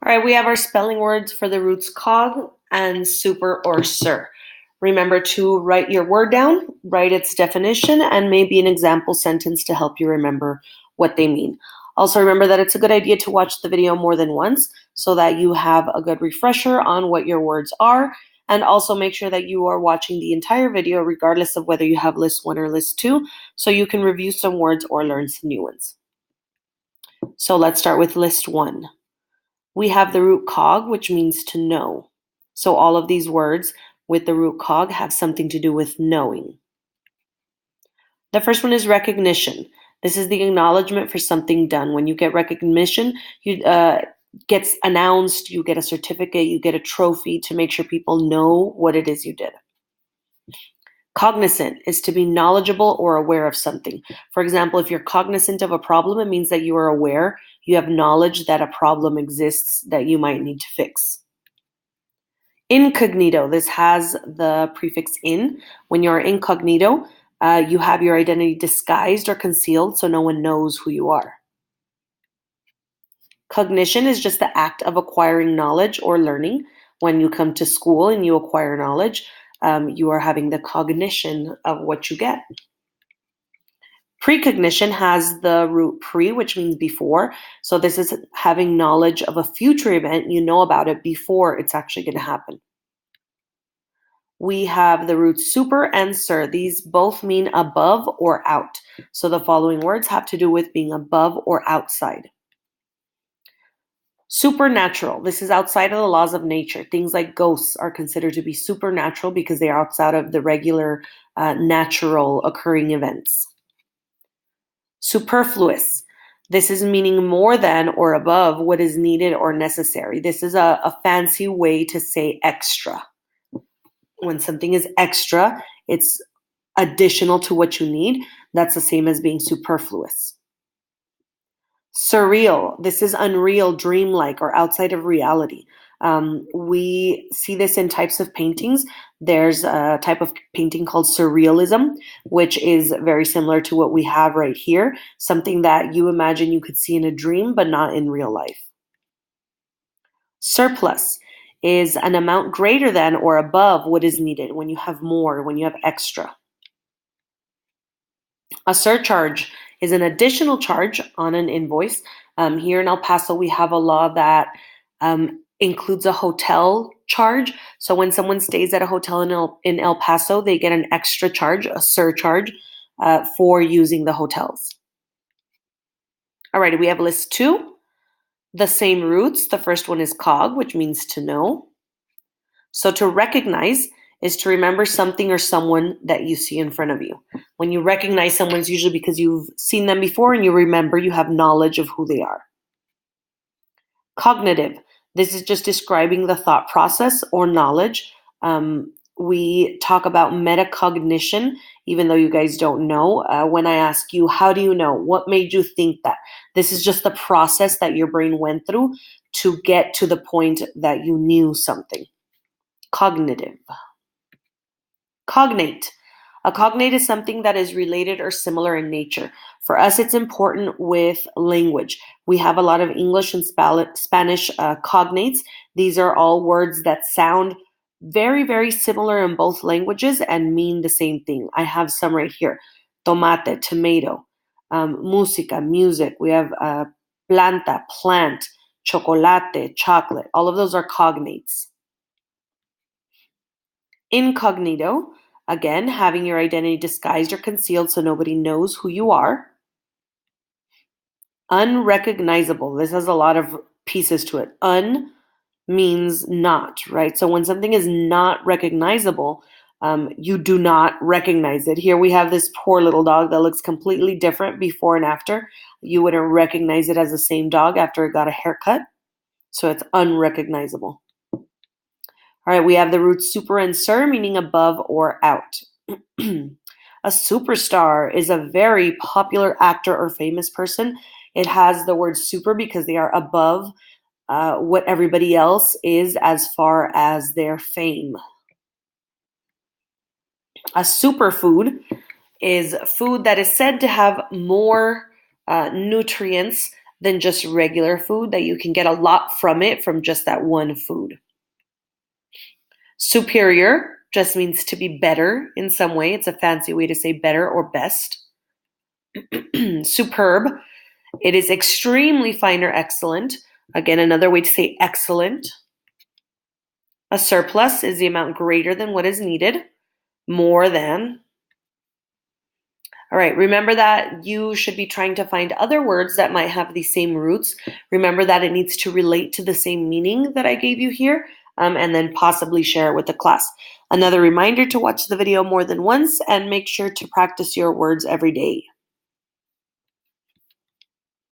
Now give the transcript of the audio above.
All right, we have our spelling words for the roots cog and super or sur. Remember to write your word down, write its definition, and maybe an example sentence to help you remember what they mean. Also, remember that it's a good idea to watch the video more than once so that you have a good refresher on what your words are. And also make sure that you are watching the entire video, regardless of whether you have list 1 or list 2, so you can review some words or learn some new ones. So let's start with list 1. We have the root cog, which means to know. So all of these words with the root cog have something to do with knowing. The first one is recognition. This is the acknowledgement for something done. When you get recognition, you gets announced, you get a certificate, you get a trophy to make sure people know what it is you did. Cognizant is to be knowledgeable or aware of something. For example, if you're cognizant of a problem, it means that you are aware, you have knowledge that a problem exists that you might need to fix. Incognito, this has the prefix in. When you're incognito, you have your identity disguised or concealed so no one knows who you are. Cognition is just the act of acquiring knowledge or learning. When you come to school and you acquire knowledge, you are having the cognition of what you get. Precognition has the root pre, which means before. So this is having knowledge of a future event. You know about it before it's actually going to happen. We have the roots super and sur. These both mean above or out. So the following words have to do with being above or outside. Supernatural. This is outside of the laws of nature. Things like ghosts are considered to be supernatural because they are outside of the regular natural occurring events. Superfluous. This is meaning more than or above what is needed or necessary. This is a fancy way to say extra. When something is extra, it's additional to what you need. That's the same as being superfluous. Surreal. This is unreal, dreamlike, or outside of reality. We see this in types of paintings. There's a type of painting called surrealism, which is very similar to what we have right here, something that you imagine you could see in a dream, but not in real life. Surplus is an amount greater than or above what is needed, when you have more, when you have extra. A surcharge is an additional charge on an invoice. Here in El Paso, we have a law that includes a hotel charge. So when someone stays at a hotel in El Paso, they get an extra charge, a surcharge, for using the hotels. All right, we have list 2. The same roots. The first one is cog, which means to know. So to recognize is to remember something or someone that you see in front of you. When you recognize someone, it's usually because you've seen them before and you remember, you have knowledge of who they are. Cognitive. This is just describing the thought process or knowledge. We talk about metacognition, even though you guys don't know. When I ask you, how do you know? What made you think that? This is just the process that your brain went through to get to the point that you knew something. Cognitive. Cognate. A cognate is something that is related or similar in nature. For us, it's important with language. We have a lot of English and Spanish cognates. These are all words that sound very, very similar in both languages and mean the same thing. I have some right here. Tomate, tomato. Música, music. We have planta, plant. Chocolate, chocolate. All of those are cognates. Incognito, again, having your identity disguised or concealed so nobody knows who you are. Unrecognizable. This has a lot of pieces to it. Un means not, right? So when something is not recognizable, you do not recognize it. Here we have this poor little dog that looks completely different before and after. You wouldn't recognize it as the same dog after it got a haircut. So it's unrecognizable. All right, we have the roots super and sur, meaning above or out. A superstar is a very popular actor or famous person. It has the word super because they are above what everybody else is as far as their fame. A superfood is food that is said to have more nutrients than just regular food, that you can get a lot from it from just that one food. Superior just means to be better in some way. It's a fancy way to say better or best. Superb, it is extremely fine or excellent. Again, another way to say excellent. A surplus is the amount greater than what is needed, more than. All right, remember that you should be trying to find other words that might have the same roots. Remember that it needs to relate to the same meaning that I gave you here, and then possibly share it with the class. Another reminder to watch the video more than once and make sure to practice your words every day.